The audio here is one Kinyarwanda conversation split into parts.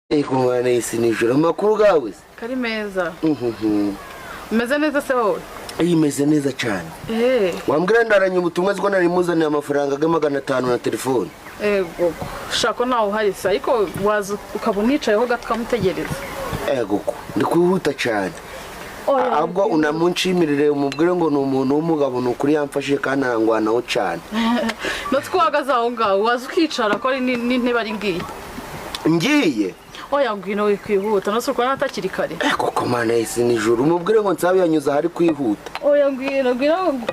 Kumwana isi nijoro amakuru gawe kari meza. Umeze neza se wowe? Imeze neza cyane. Wambwira ndaranye ubutumwa ziko nari muzaniye amafaranga ga 500 na telefone. Ego shako nawe uhari se ariko waza ukabona yicayeho gatwa mutegereza. Ego ndi kwihuta cyane. Ahubwo unamunshyimirire umubwire ngo ni umuntu w'umugabo n'ukuri yamfashije kandi arangwanaho cyane. No twahagaze aho ngaho waza ukicara ko n'intebe ari ngiye. Ngiye? Oya ngwino wikwihuta no suko natakiri kare. Koko mana isi nijoro umubwire ngo Nsabi yanyuza hari kwihuta. Oya ngwino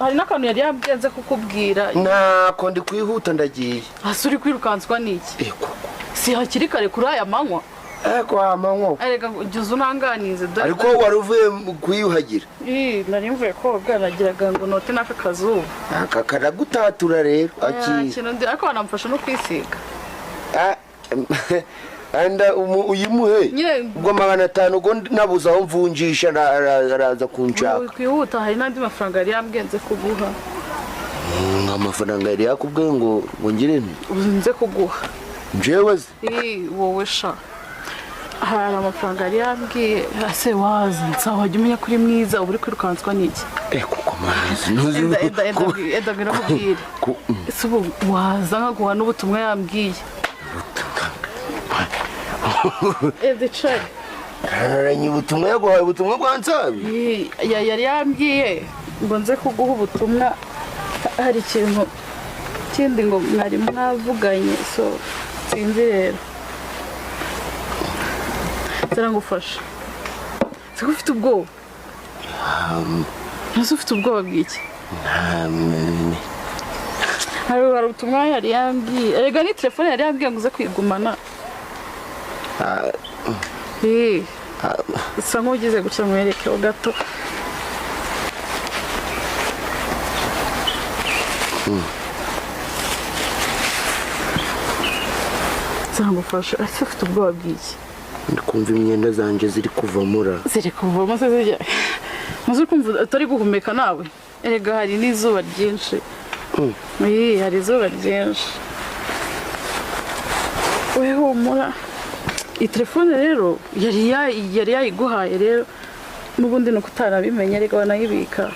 hari nakantu yari yabyenze kukubwira. Nako ndi kwihuta ndagiye. Asuri kwirukanswa niki? Koko. Si hakiri kare kuri aya manywa. Kwa amango. Arega ugize unanganize dore. Ariko waruvuye kuyuhagira. Nari mvuye koga nagiraga ngo note naka kazuba. Aka karagutatura rero aki. Kintu ndi ariko banamfasha no kwisiga. Anda uyimuhe ubwo 500 go nabuza aho mvunjisha araza kunshaka. Kwihuta hari nandi mafaranga yari yambyenze kuguha. Amafaranga yari yakubwiye ngo ngire nti uzinze kuguha. Njewe wowe sha. Hari amafaranga yari yambwiye ase waza nsawajya umenya kuri mwiza uburi kwirukanswa niki. Kuko mazi nuzi eda biramubwira. Subu waza nkaguha n'ubutumwa yambwiye. Chai. Aranye ubutumwa yaguhaye ubutumwa bwa Nsabi. Yari yambwiye ngo nze kuguha ubutumwa hari ikintu kindi ngo mwari mwavuganye so sinzi rero. Zarangufasha. Siko ufite ubwoba. Nase ufite ubwoba bw'iki? Hari ubutumwa yari yambwiye. Erega ni telefone yari yambwiye ngo uze kwigumana. Isa nk'ugize gutya mwerekeho gato. Zangufasha ese ufite ubwoba bw'iki? Ndikumva imyenda zanje ziri kuvamura. Ziri kuvamo se zijya. Muzi kumva atari guhumeka nawe. Erega hari n'izuba ryinshi. Hari izuba ryinshi. We humura. Telefone rero yari yayiguhaye rero nubundi no kutarabimenya ariko banayibika.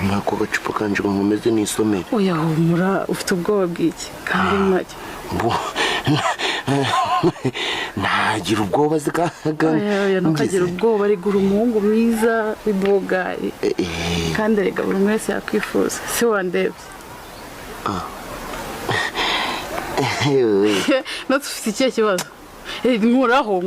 Nako gacupa kanje ngo mumeze n'isomero. Oya humura ufite ubwoba bw'iki kandi ntacyo. Nagira ubwoba zikaga. Oya nukagira ubwoba ari gura umuhungu mwiza w'ibogari. Kandi rega buri mwese yakwifuza si wandebye. No tufite ikihe kibazo? Nkuraho